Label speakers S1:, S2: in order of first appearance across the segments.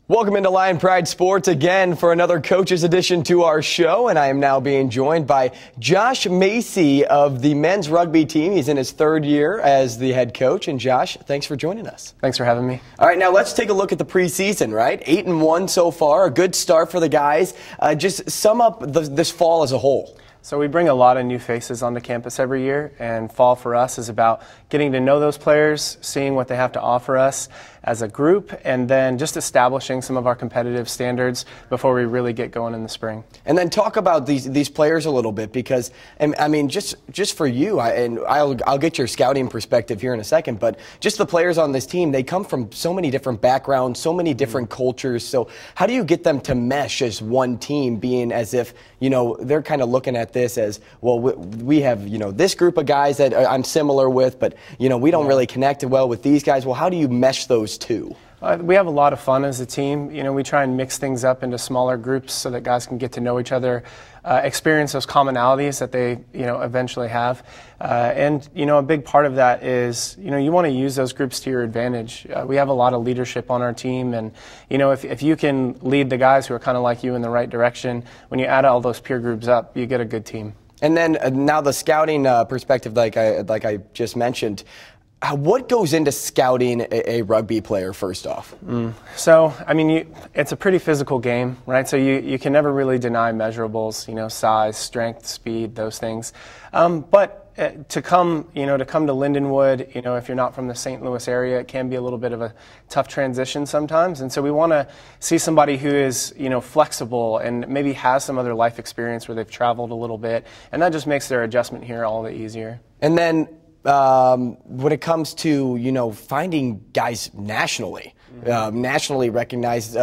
S1: Welcome into Lion Pride Sports again for another Coach's Edition to our show, and I am now being joined by Josh Macy of the men's rugby team. He's in his third year as the head coach, and Josh, thanks for joining us.
S2: Thanks for having me.
S1: All right, now let's take a look at the preseason, right? 8-1 so far, a good start for the guys. Just sum up this fall as a whole.
S2: So we bring a lot of new faces onto campus every year, and fall for us is about getting to know those players, seeing what they have to offer us as a group, and then just establishing some of our competitive standards before we really get going in the spring.
S1: And then talk about these players a little bit, because I mean, just for you, I'll get your scouting perspective here in a second, but just the players on this team, they come from so many different backgrounds, so many different cultures. So how do you get them to mesh as one team, being as if, you know, they're kind of looking at this as, well, we have, you know, this group of guys that I'm similar with, but, you know, we don't really connect well with these guys. Well, how do you mesh those two?
S2: We have a lot of fun as a team. You know, we try and mix things up into smaller groups so that guys can get to know each other, experience those commonalities that they, you know, eventually have. And, you know, a big part of that is, you know, you want to use those groups to your advantage. We have a lot of leadership on our team, and, you know, if you can lead the guys who are kind of like you in the right direction, when you add all those peer groups up, you get a good team.
S1: And then now the scouting perspective, like I just mentioned, what goes into scouting a rugby player, first off?
S2: So, I mean, it's a pretty physical game, right? So you can never really deny measurables, you know, size, strength, speed, those things. But to come to Lindenwood, you know, if you're not from the St. Louis area, it can be a little bit of a tough transition sometimes. And so we want to see somebody who is, you know, flexible and maybe has some other life experience where they've traveled a little bit, and that just makes their adjustment here all the easier.
S1: And then when it comes to, you know, finding guys nationally, nationally recognized,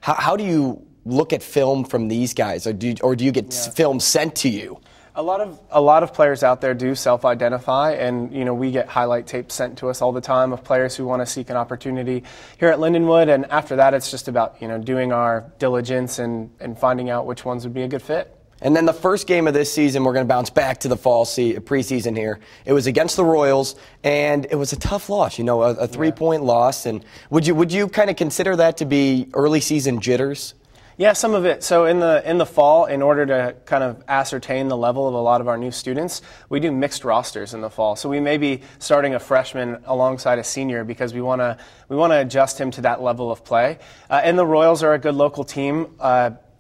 S1: how do you look at film from these guys, or do you get film sent to you?
S2: A lot of players out there do self-identify, and, you know, we get highlight tapes sent to us all the time of players who want to seek an opportunity here at Lindenwood, and after that it's just about, you know, doing our diligence and finding out which ones would be a good fit.
S1: And then the first game of this season, we're going to bounce back to the fall preseason here. It was against the Royals, and it was a tough loss, you know, a 3-point loss. And would you kind of consider that to be early season jitters?
S2: Yeah, some of it. So in the fall, in order to kind of ascertain the level of a lot of our new students, we do mixed rosters in the fall. So we may be starting a freshman alongside a senior because we want to adjust him to that level of play. And the Royals are a good local team,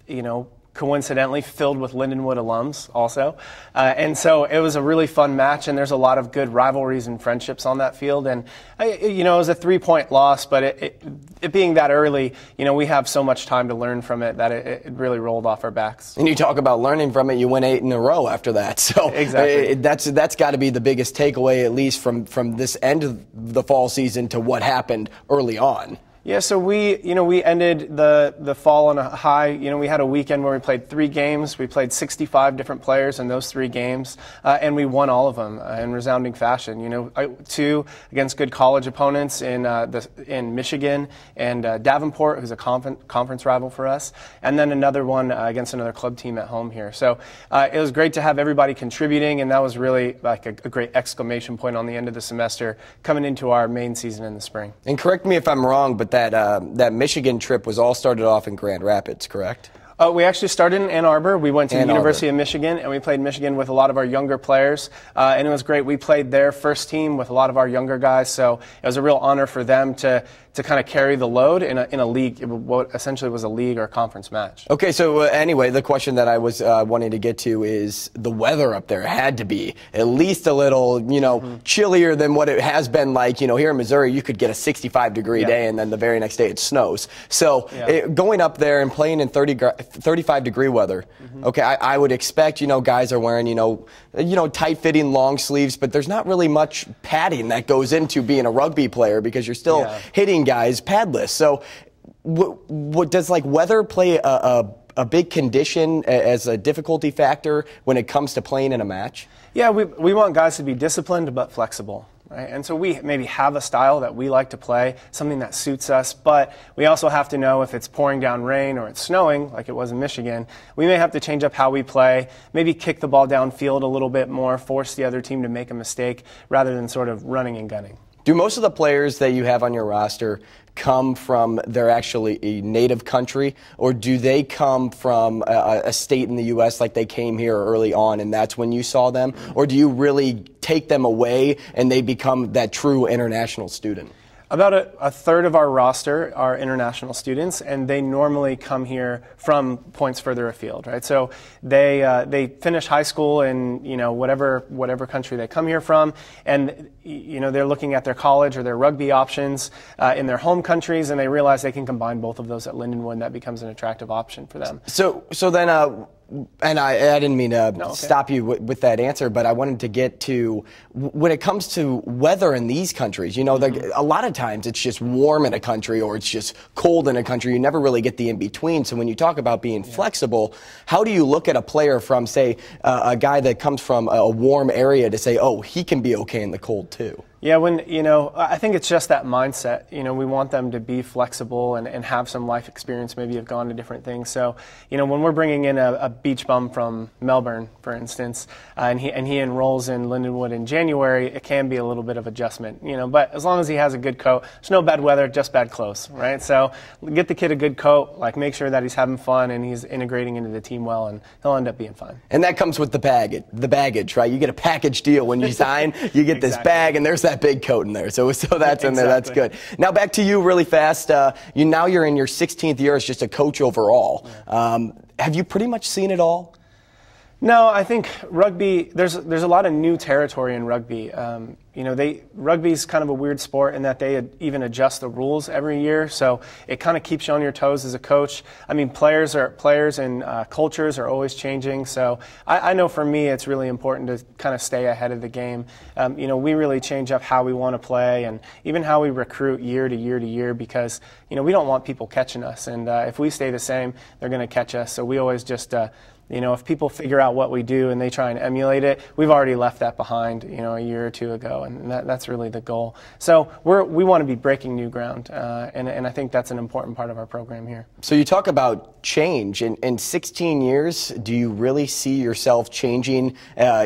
S2: you know, coincidentally filled with Lindenwood alums also. And so it was a really fun match, and there's a lot of good rivalries and friendships on that field. And, you know, it was a 3-point loss, but it being that early, you know, we have so much time to learn from it that it really rolled off our backs.
S1: And you talk about learning from it, you win 8 in a row after that. So
S2: exactly.
S1: That's got to be the biggest takeaway, at least from this end of the fall season to what happened early on.
S2: Yeah, so we ended the fall on a high. You know, we had a weekend where we played 3 games. We played 65 different players in those 3 games, and we won all of them in resounding fashion. You know, 2 against good college opponents in Michigan and Davenport, who's a conference rival for us, and then another one against another club team at home here. So it was great to have everybody contributing, and that was really like a great exclamation point on the end of the semester coming into our main season in the spring.
S1: And correct me if I'm wrong, but that Michigan trip was all started off in Grand Rapids, correct?
S2: We actually started in Ann Arbor. We went to the University of Michigan, and we played Michigan with a lot of our younger players, and it was great. We played their first team with a lot of our younger guys, so it was a real honor for them to kind of carry the load in a league, what essentially was a league or conference match. Okay,
S1: so anyway, the question that I was wanting to get to is the weather up there had to be at least a little, you know, chillier than what it has been like. You know, here in Missouri, you could get a 65-degree day, and then the very next day it snows. So going up there and playing in 35-degree weather, okay, I would expect, you know, guys are wearing, you know, tight-fitting long sleeves, but there's not really much padding that goes into being a rugby player because you're still hitting guys padless. So what does, like, weather play a big condition as a difficulty factor when it comes to playing in a match?
S2: Yeah, we want guys to be disciplined but flexible. Right? And so we maybe have a style that we like to play, something that suits us, but we also have to know if it's pouring down rain or it's snowing, like it was in Michigan, we may have to change up how we play, maybe kick the ball downfield a little bit more, force the other team to make a mistake rather than sort of running and gunning.
S1: Do most of the players that you have on your roster come from their actually a native country, or do they come from a state in the U.S. like they came here early on and that's when you saw them? Or do you really take them away and they become that true international student?
S2: About a third of our roster are international students, and they normally come here from points further afield, right? So they finish high school in whatever country they come here from, and they're looking at their college or their rugby options in their home countries, and they realize they can combine both of those at Lindenwood, and that becomes an attractive option for them.
S1: So then. And I didn't mean to stop you with that answer, but I wanted to get to when it comes to weather in these countries. A lot of times it's just warm in a country or it's just cold in a country. You never really get the in-between. So when you talk about being flexible, how do you look at a player from, say, a guy that comes from a warm area to say, oh, he can be okay in the cold too?
S2: Yeah, I think it's just that mindset. We want them to be flexible and have some life experience, maybe have gone to different things. So, when we're bringing in a beach bum from Melbourne, for instance, and he enrolls in Lindenwood in January, it can be a little bit of adjustment, but as long as he has a good coat, there's no bad weather, just bad clothes, right? So get the kid a good coat, make sure that he's having fun and he's integrating into the team well, and he'll end up being fine. And
S1: that comes with the baggage, right? You get a package deal when you sign, you get this bag, and there's that big coat in there. So that's in there. That's good. Now back to you really fast. Now you're in your 16th year as just a coach overall. Have you pretty much seen it all?
S2: No, I think rugby, there's a lot of new territory in rugby. Rugby's kind of a weird sport in that they even adjust the rules every year, so it kind of keeps you on your toes as a coach. I mean, players and cultures are always changing, so I know for me it's really important to kind of stay ahead of the game. We really change up how we want to play and even how we recruit year to year to year because, we don't want people catching us, and if we stay the same, they're going to catch us, so we always just if people figure out what we do and they try and emulate it, we've already left that behind, a year or two ago, and that's really the goal. So we want to be breaking new ground, and I think that's an important part of our program here.
S1: So you talk about change. In 16 years, do you really see yourself changing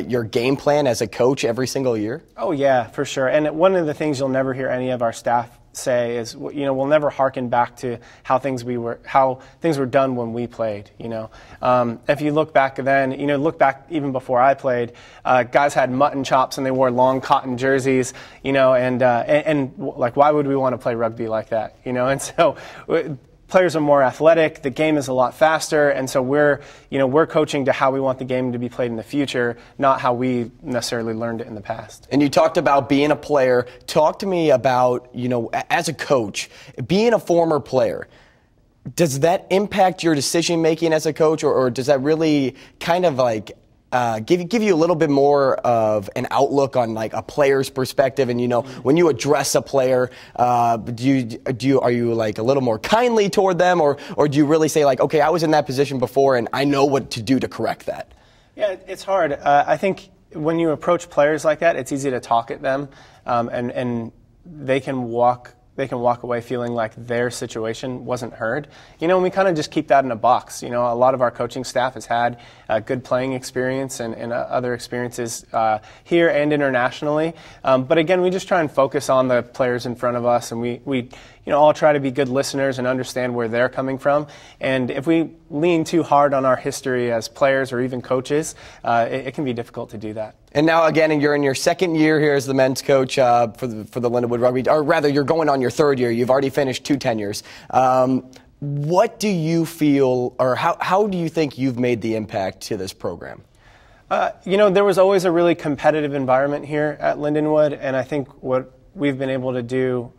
S1: your game plan as a coach every single year?
S2: Oh, yeah, for sure. And one of the things you'll never hear any of our staff say is, we'll never harken back to how things were done when we played. If you look back then, look back even before I played, guys had mutton chops and they wore long cotton jerseys, and why would we want to play rugby like that? And so players are more athletic, the game is a lot faster, and so we're coaching to how we want the game to be played in the future, not how we necessarily learned it in the past.
S1: And you talked about being a player. Talk to me about, as a coach, being a former player. Does that impact your decision-making as a coach, or does that really kind of give you a little bit more of an outlook on a player's perspective? And when you address a player, are you a little more kindly toward them, or do you really say okay, I was in that position before and I know what to do to correct that?
S2: Yeah, it's hard. I think when you approach players like that, it's easy to talk at them, and they can walk away feeling like their situation wasn't heard. And we kind of just keep that in a box. A lot of our coaching staff has had good playing experience and other experiences here and internationally. But again, we just try and focus on the players in front of us, and we all try to be good listeners and understand where they're coming from. And if we lean too hard on our history as players or even coaches, it can be difficult to do that.
S1: And now, again, you're in your second year here as the men's coach for the Lindenwood Rugby, or rather, you're going on your third year. You've already finished 2 tenures. What do you feel, or how do you think you've made the impact to this program?
S2: There was always a really competitive environment here at Lindenwood, and I think what we've been able to do,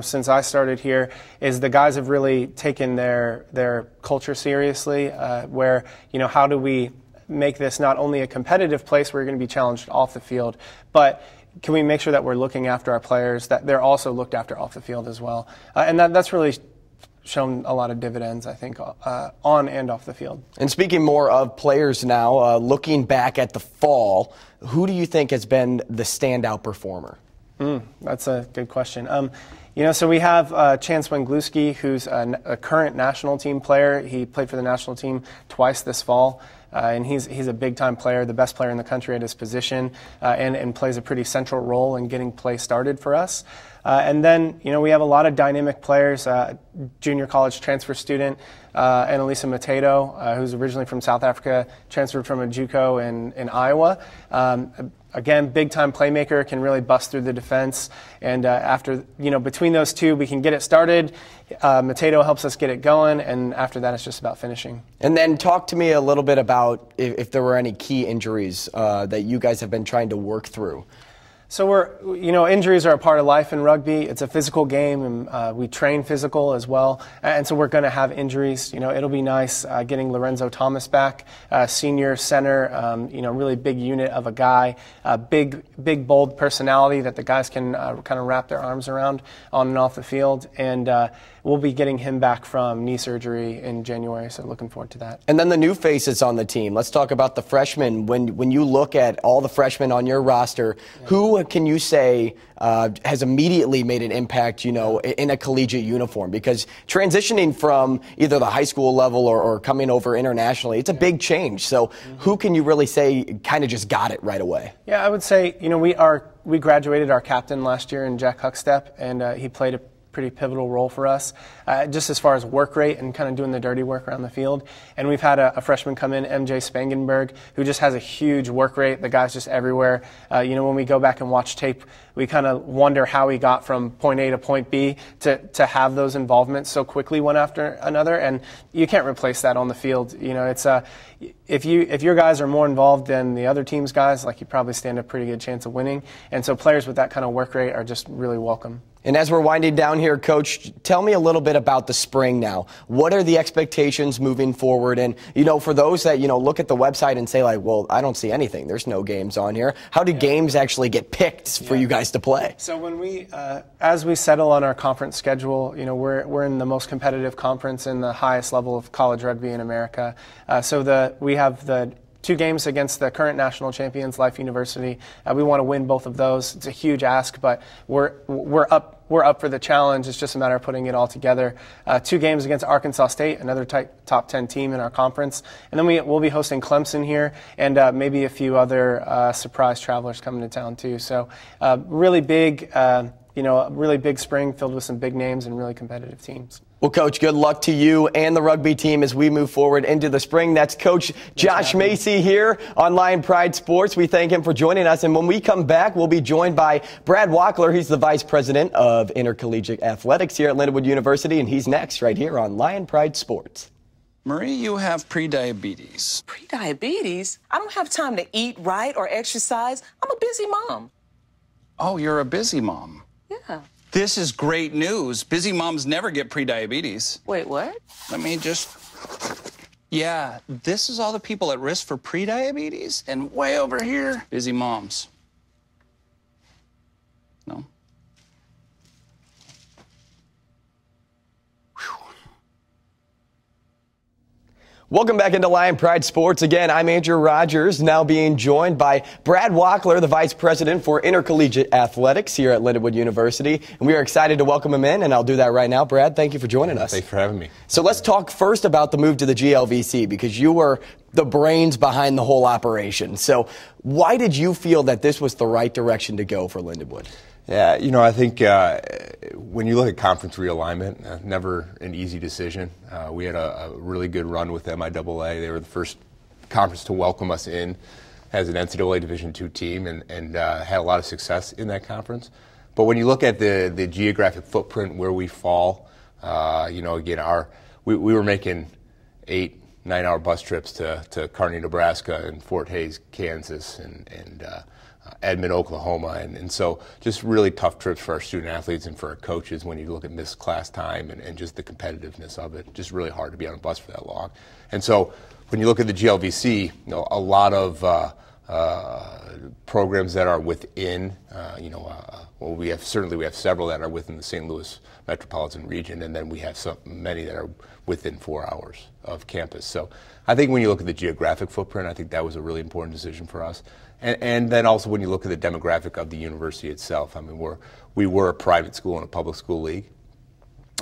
S2: since I started here, is the guys have really taken their culture seriously. Where how do we make this not only a competitive place where you're going to be challenged off the field, but can we make sure that we're looking after our players, that they're also looked after off the field as well? And that's really shown a lot of dividends, I think, on and off the field.
S1: And speaking more of players now, looking back at the fall, who do you think has been the standout performer?
S2: That's a good question. So we have Chance Wengluski, who's a current national team player. He played for the national team twice this fall. And he's a big-time player, the best player in the country at his position, and plays a pretty central role in getting play started for us. And then, we have a lot of dynamic players, junior college transfer student, Annalisa Mateto, who's originally from South Africa, transferred from a JUCO in Iowa. Again, big-time playmaker, can really bust through the defense. And after, between those two, we can get it started. Mateto helps us get it going, and after that, it's just about finishing.
S1: And then talk to me a little bit about if there were any key injuries that you guys have been trying to work through.
S2: So injuries are a part of life in rugby. It's a physical game, and we train physical as well. And so we're going to have injuries. It'll be nice getting Lorenzo Thomas back, senior center, really big unit of a guy, big, bold personality that the guys can kind of wrap their arms around on and off the field. And we'll be getting him back from knee surgery in January, so looking forward to that.
S1: And then the new faces on the team. Let's talk about the freshmen. When you look at all the freshmen on your roster, who can you say has immediately made an impact, in a collegiate uniform? Because transitioning from either the high school level or coming over internationally, it's a big change. So who can you really say kind of just got it right away?
S2: Yeah, I would say, we graduated our captain last year in Jack Huckstep, and he played a pretty pivotal role for us, just as far as work rate and kind of doing the dirty work around the field. And we've had a freshman come in, MJ Spangenberg, who just has a huge work rate. The guy's just everywhere. When we go back and watch tape, we kind of wonder how he got from point A to point B to have those involvements so quickly one after another. And you can't replace that on the field. It's if your guys are more involved than the other team's guys, you probably stand a pretty good chance of winning. And so players with that kind of work rate are just really welcome.
S1: And as we're winding down here, Coach, tell me a little bit about the spring now. What are the expectations moving forward? And, for those that, look at the website and say, well, I don't see anything. There's no games on here. How do games actually get picked for you guys to play?
S2: So when as we settle on our conference schedule, we're in the most competitive conference in the highest level of college rugby in America. We have the 2 games against the current national champions, Life University. We want to win both of those. It's a huge ask, but we're up for the challenge. It's just a matter of putting it all together. 2 games against Arkansas State, another top 10 team in our conference, and then we'll be hosting Clemson here, and maybe a few other surprise travelers coming to town too. So really big, a really big spring filled with some big names and really competitive teams.
S1: Well, Coach, good luck to you and the rugby team as we move forward into the spring. That's Coach Josh Macy here on Lion Pride Sports. We thank him for joining us. And when we come back, we'll be joined by Brad Wachler. He's the Vice President of Intercollegiate Athletics here at Lindenwood University. And he's next right here on Lion Pride Sports.
S3: Marie, you have prediabetes.
S4: Prediabetes? I don't have time to eat right or exercise. I'm a busy mom.
S3: Oh, you're a busy mom.
S4: Yeah.
S3: This is great news. Busy moms never get prediabetes.
S4: Wait, what?
S3: Let me just... Yeah, this is all the people at risk for prediabetes, and way over here, busy moms. No?
S1: Welcome back into Lion Pride Sports. Again, I'm Andrew Rogers, now being joined by Brad Wachler, the Vice President for Intercollegiate Athletics here at Lindenwood University. And we are excited to welcome him in, and I'll do that right now. Brad, thank you for joining us.
S5: Thanks for having me.
S1: So let's talk first about the move to the GLVC, because you were the brains behind the whole operation. So why did you feel that this was the right direction to go for Lindenwood?
S5: Yeah, I think when you look at conference realignment, never an easy decision. We had a really good run with MIAA. They were the first conference to welcome us in as an NCAA Division II team and had a lot of success in that conference. But when you look at the geographic footprint where we fall, again, we were making 8-9 hour bus trips to Kearney, Nebraska, and Fort Hays, Kansas, and Edmond, Oklahoma, and so just really tough trips for our student athletes and for our coaches when you look at missed class time and just the competitiveness of it. Just really hard to be on a bus for that long. And so when you look at the GLVC, a lot of programs that are within, well, we have several that are within the St. Louis metropolitan region, and then we have many that are within 4 hours of campus. So I think when you look at the geographic footprint, I think that was a really important decision for us. And then also when you look at the demographic of the university itself, I mean, we were a private school and a public school league,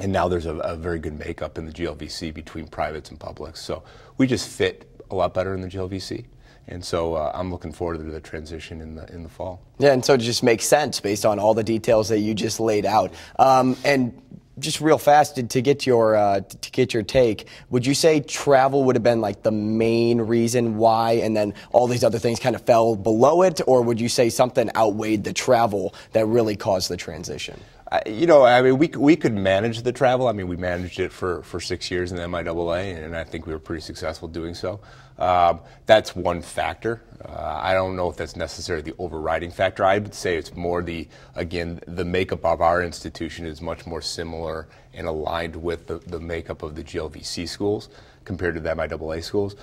S5: and now there's a very good makeup in the GLVC between privates and publics. So we just fit a lot better in the GLVC. And so I'm looking forward to the transition in the fall.
S1: Yeah, and so it just makes sense based on all the details that you just laid out. And just real fast to get your take, would you say travel would have been like the main reason why, and then all these other things kind of fell below it, or would you say something outweighed the travel that really caused the transition?
S5: I mean, we could manage the travel. I mean, we managed it for 6 years in the MIAA, and I think we were pretty successful doing so. That's one factor. I don't know if that's necessarily the overriding factor. I would say it's more the makeup of our institution is much more similar and aligned with the makeup of the GLVC schools compared to the MIAA schools.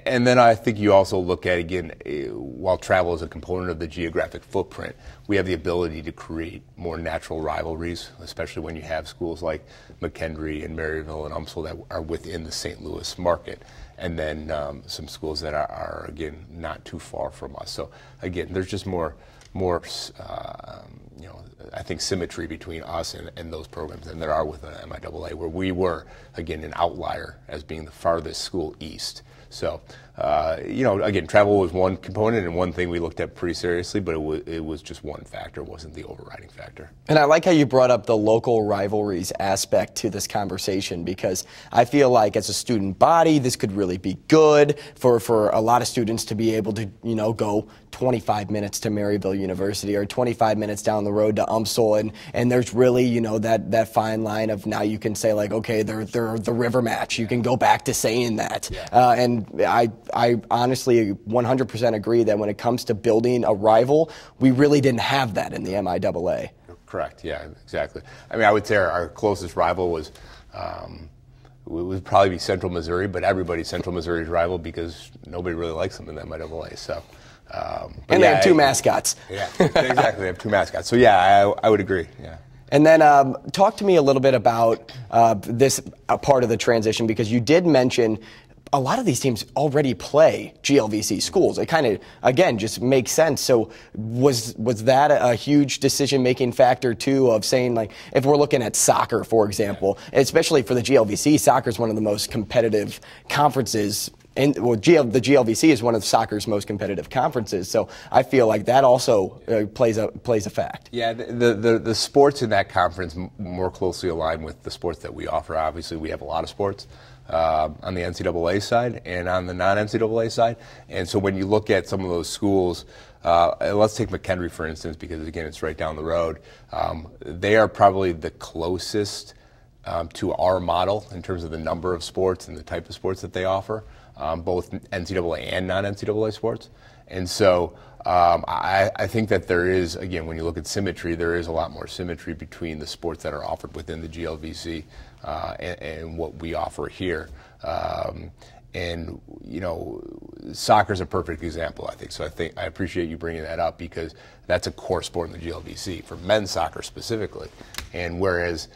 S5: And then I think you also look at, again, while travel is a component of the geographic footprint, we have the ability to create more natural rivalries, especially when you have schools like McKendree and Maryville and UMSL that are within the St. Louis market, and then some schools that are again, not too far from us. So, again, there's just more I think symmetry between us and those programs than there are with the MIAA, where we were, again, an outlier as being the farthest school east. So, again, travel was one component and one thing we looked at pretty seriously, but it was just one factor. It wasn't the overriding factor.
S1: And I like how you brought up the local rivalries aspect to this conversation, because I feel like as a student body, this could really be good for a lot of students to be able to, go 25 minutes to Maryville University or 25 minutes down the road to UMSL, and there's really, that fine line of now you can say like, okay, they're the river match. You can go back to saying that. Yeah. And I honestly 100% agree that when it comes to building a rival, we really didn't have that in the MIAA.
S5: Correct. Yeah, exactly. I mean, I would say our closest rival was would probably be Central Missouri, but everybody's Central Missouri's rival because nobody really likes them in the MIAA. So.
S1: And they have two mascots.
S5: Yeah, exactly. They have two mascots. So yeah, I would agree. Yeah.
S1: And then talk to me a little bit about this part of the transition, because you did mention a lot of these teams already play GLVC schools. It kind of, again, just makes sense. So was that a huge decision-making factor, too, of saying, like, if we're looking at soccer, for example, especially for the GLVC, soccer is one of the most competitive conferences. And the GLVC is one of soccer's most competitive conferences, so I feel like that also plays a fact.
S5: Yeah, the sports in that conference more closely align with the sports that we offer. Obviously, we have a lot of sports on the NCAA side and on the non-NCAA side, and so when you look at some of those schools, let's take McKendree for instance, because again, it's right down the road. They are probably the closest to our model in terms of the number of sports and the type of sports that they offer. Both NCAA and non-NCAA sports. And so I think that there is, again, when you look at symmetry, there is a lot more symmetry between the sports that are offered within the GLVC and what we offer here. And, soccer is a perfect example, I think. So I appreciate you bringing that up, because that's a core sport in the GLVC, for men's soccer specifically. And whereas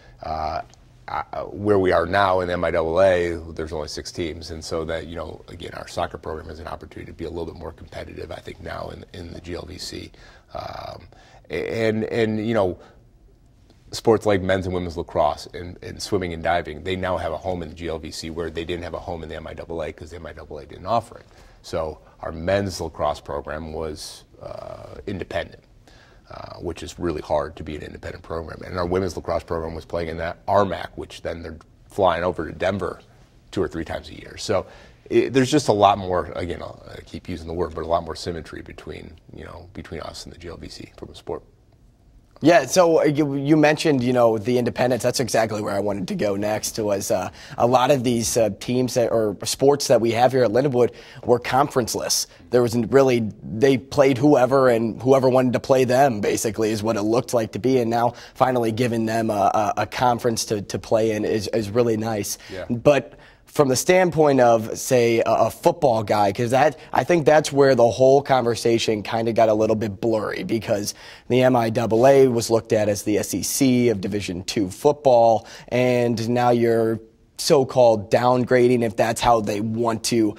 S5: where we are now in the MIAA, there's only 6 teams, and so that, again, our soccer program has an opportunity to be a little bit more competitive, I think, now in the GLVC. And sports like men's and women's lacrosse and swimming and diving, they now have a home in the GLVC where they didn't have a home in the MIAA because the MIAA didn't offer it. So our men's lacrosse program was independent. Which is really hard to be an independent program. And our women's lacrosse program was playing in that RMAC, which then they're flying over to Denver 2 or 3 times a year. So there's just a lot more, again, I keep using the word, but a lot more symmetry between us and the GLVC from a sport.
S1: Yeah, so you mentioned, the independence. That's exactly where I wanted to go next. Was a lot of these teams or sports that we have here at Lindenwood were conferenceless. There wasn't really, they played whoever, and whoever wanted to play them, basically, is what it looked like to be. And now finally giving them a conference to play in is really nice. Yeah. But from the standpoint of, say, a football guy, because I think that's where the whole conversation kind of got a little bit blurry, because the MIAA was looked at as the SEC of Division II football, and now you're so-called downgrading, if that's how they want to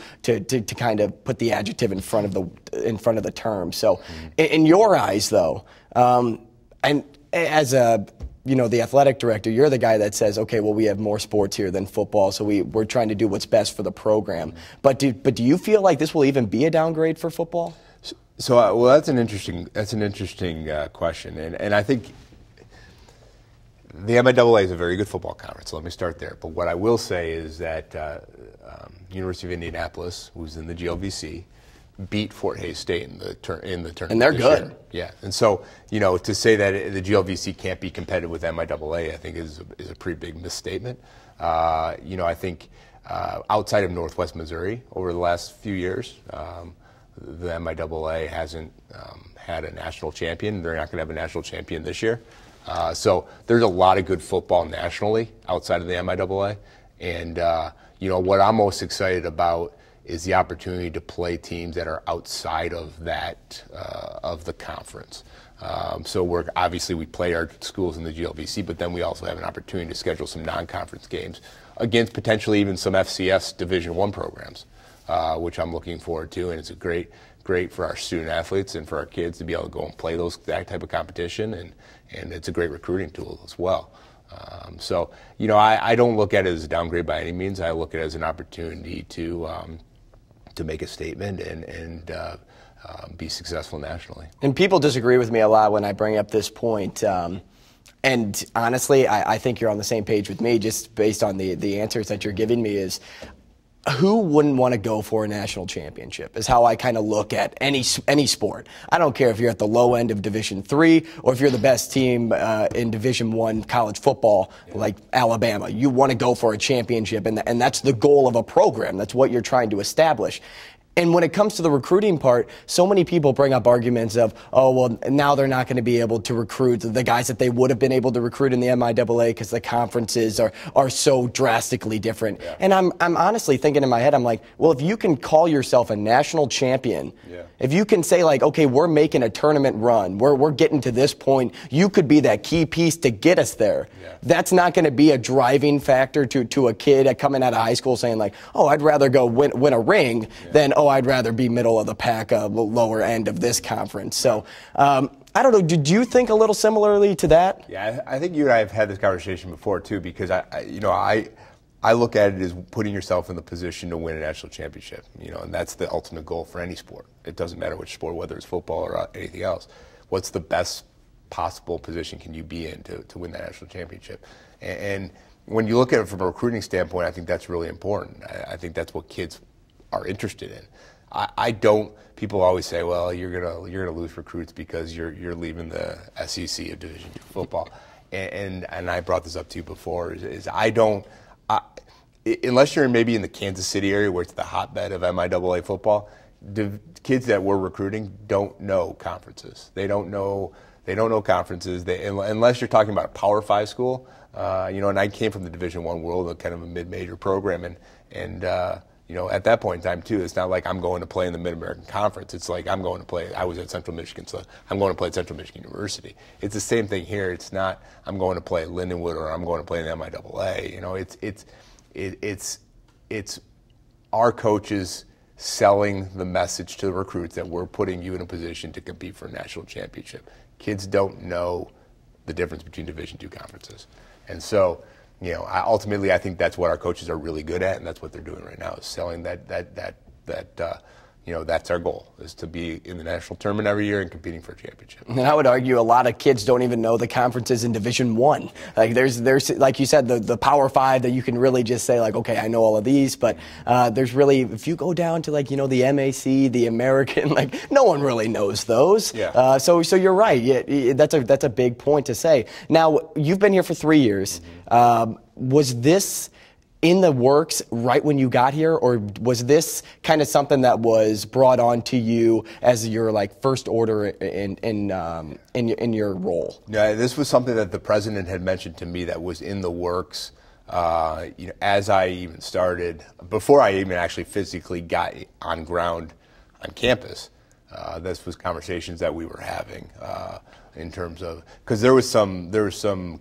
S1: kind of put the adjective in front of the term. So, in your eyes, though, and as the athletic director, you're the guy that says, okay, well, we have more sports here than football, so we're trying to do what's best for the program. But do you feel like this will even be a downgrade for football?
S5: So well, that's an interesting question, and I think the MIAA is a very good football conference. So let me start there. But what I will say is that University of Indianapolis, who's in the GLVC, beat Fort Hays State in the tournament.
S1: And they're good.
S5: Year. Yeah. And so, to say that the GLVC can't be competitive with MIAA, I think is a pretty big misstatement. I think outside of Northwest Missouri over the last few years, the MIAA hasn't had a national champion. They're not going to have a national champion this year. So there's a lot of good football nationally outside of the MIAA. And, what I'm most excited about is the opportunity to play teams that are outside of that, of the conference. So we play our schools in the GLVC, but then we also have an opportunity to schedule some non-conference games against potentially even some FCS Division I programs, which I'm looking forward to. And it's great for our student athletes and for our kids to be able to go and play that type of competition. And it's a great recruiting tool as well. I don't look at it as a downgrade by any means. I look at it as an opportunity to make a statement and be successful nationally.
S1: And people disagree with me a lot when I bring up this point. And honestly, I think you're on the same page with me, just based on the answers that you're giving me. Is who wouldn't want to go for a national championship is how I kind of look at any sport. I don't care if you're at the low end of Division III or if you're the best team in Division I college football, like Alabama. You want to go for a championship, and that's the goal of a program. That's what you're trying to establish. And when it comes to the recruiting part, so many people bring up arguments of, oh, well, now they're not going to be able to recruit the guys that they would have been able to recruit in the MIAA because the conferences are so drastically different. Yeah. And I'm honestly thinking in my head, I'm like, well, if you can call yourself a national champion, if you can say like, okay, we're making a tournament run, we're getting to this point, you could be that key piece to get us there. Yeah. That's not going to be a driving factor to a kid coming out of high school saying like, oh, I'd rather go win a ring than, oh, I'd rather be middle of the pack, lower end of this conference. So I don't know. Did you think a little similarly to that?
S5: Yeah, I think you and I have had this conversation before too, because I look at it as putting yourself in the position to win a national championship. And that's the ultimate goal for any sport. It doesn't matter which sport, whether it's football or anything else. What's the best possible position can you be in to win that national championship? And when you look at it from a recruiting standpoint, I think that's really important. I think that's what kids are interested in. I don't. People always say, "Well, you're gonna lose recruits because you're leaving the SEC of Division II football," and I brought this up to you before. Is I don't, unless you're maybe in the Kansas City area where it's the hotbed of MIAA football. The kids that we're recruiting don't know conferences. They don't know conferences. Unless you're talking about a Power 5 school, And I came from the Division I world, kind of a mid-major program, and at that point in time, too, it's not like I'm going to play in the Mid-American Conference. It's like I'm going to play. I was at Central Michigan, so I'm going to play at Central Michigan University. It's the same thing here. It's not I'm going to play at Lindenwood or I'm going to play in the MIAA. It's our coaches selling the message to the recruits that we're putting you in a position to compete for a national championship. Kids don't know the difference between Division II conferences, and so. Ultimately, I think that's what our coaches are really good at, and that's what they're doing right now, is selling that's our goal, is to be in the national tournament every year and competing for a championship.
S1: And I would argue a lot of kids don't even know the conferences in Division I. Like there's like you said, the Power 5 that you can really just say like, okay, I know all of these, but there's really, if you go down to like, the MAC, the American, like no one really knows those.
S5: Yeah.
S1: So you're right. Yeah, that's a big point to say. Now, you've been here for 3 years. Mm-hmm. Was this in the works right when you got here, or was this kind of something that was brought on to you as your first order in your role?
S5: Yeah, this was something that the president had mentioned to me that was in the works as I even started, before I even actually physically got on ground on campus, this was conversations that we were having in terms of, because there was some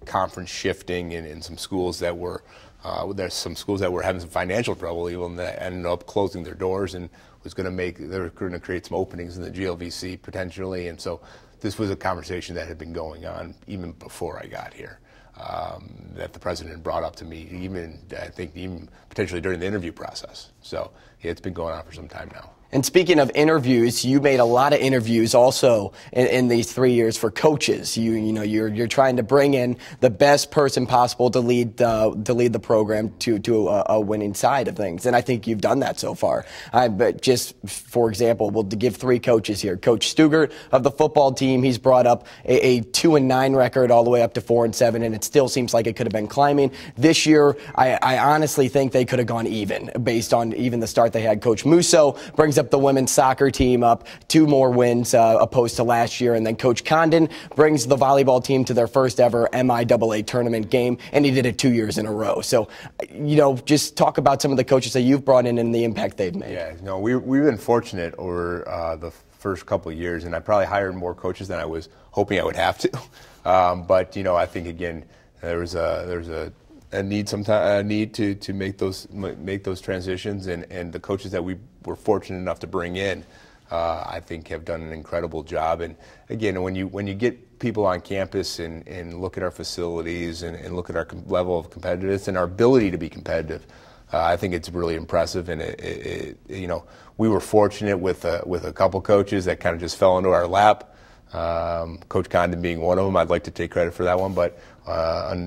S5: conference shifting in some schools that were there's some schools that were having some financial trouble even that ended up closing their doors and they were going to create some openings in the GLVC potentially, and so this was a conversation that had been going on even before I got here. That the president brought up to me, I think even potentially during the interview process. So yeah, it's been going on for some time now.
S1: And speaking of interviews, you made a lot of interviews also in these 3 years for coaches. You're trying to bring in the best person possible to lead the program to a winning side of things, and I think you've done that so far. But just for example, we'll give 3 coaches here. Coach Stugart of the football team, he's brought up a 2-9 record all the way up to 4-7, and it still seems like it could have been climbing. This year, I honestly think they could have gone even based on even the start they had. Coach Musso brings up the women's soccer team up 2 more wins opposed to last year, and then Coach Condon brings the volleyball team to their first ever MIAA tournament game, and he did it 2 years in a row. So, just talk about some of the coaches that you've brought in and the impact they've made.
S5: Yeah, no, we've been fortunate over the first couple of years, and I probably hired more coaches than I was hoping I would have to. But I think again there's a need to make those transitions, and the coaches that we were fortunate enough to bring in, I think have done an incredible job. And again, when you get people on campus and look at our facilities and look at our level of competitiveness and our ability to be competitive, I think it's really impressive. And we were fortunate with a couple coaches that kind of just fell into our lap. Coach Condon being one of them. I'd like to take credit for that one, but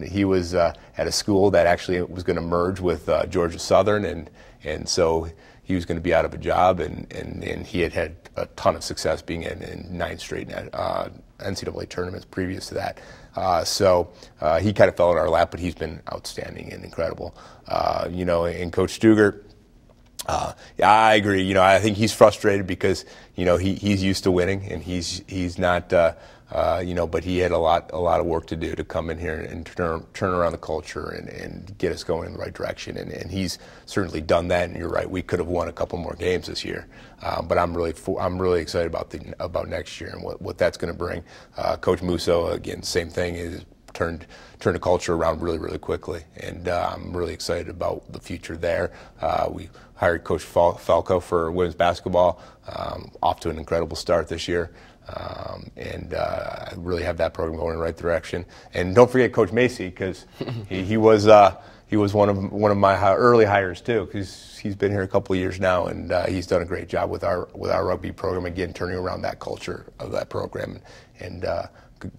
S5: he was at a school that actually was going to merge with Georgia Southern, and so he was going to be out of a job, and he had a ton of success being in 9 straight NCAA tournaments previous to that. So he kind of fell in our lap, but he's been outstanding and incredible. And Coach Stugart, yeah, I agree. I think he's frustrated because he's used to winning, and he's not. But he had a lot of work to do to come in here and turn around the culture and get us going in the right direction. And he's certainly done that. And you're right, we could have won a couple more games this year. But I'm really excited about next year and what that's going to bring. Coach Musso, again, same thing, is turned the culture around really, really quickly, and I'm really excited about the future there. We hired Coach Falco for women's basketball, off to an incredible start this year, and really have that program going in the right direction. And don't forget Coach Macy, because he was one of my early hires too, because he's been here a couple of years now, and he's done a great job with our rugby program, again turning around that culture of that program and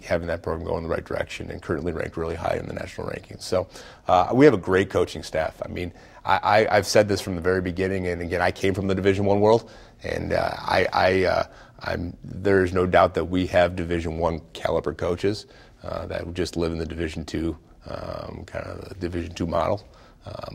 S5: having that program go in the right direction, and currently ranked really high in the national rankings. So we have a great coaching staff. I mean, I've said this from the very beginning, and again, I came from the Division I world, and there is no doubt that we have Division I caliber coaches that just live in the Division II, kind of the Division II model.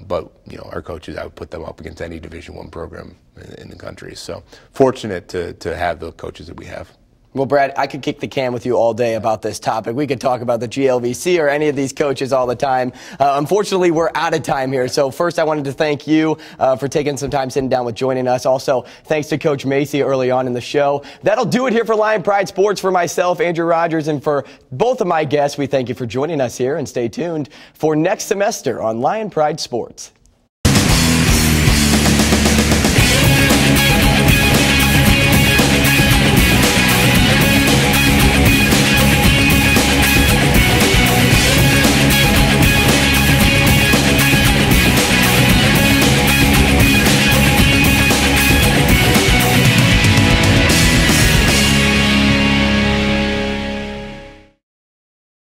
S5: But our coaches, I would put them up against any Division I program in the country. So fortunate to have the coaches that we have.
S1: Well, Brad, I could kick the can with you all day about this topic. We could talk about the GLVC or any of these coaches all the time. Unfortunately, we're out of time here. So first, I wanted to thank you for taking some time sitting down with joining us. Also, thanks to Coach Macy early on in the show. That'll do it here for Lion Pride Sports. For myself, Andrew Rogers, and for both of my guests, we thank you for joining us here, and stay tuned for next semester on Lion Pride Sports.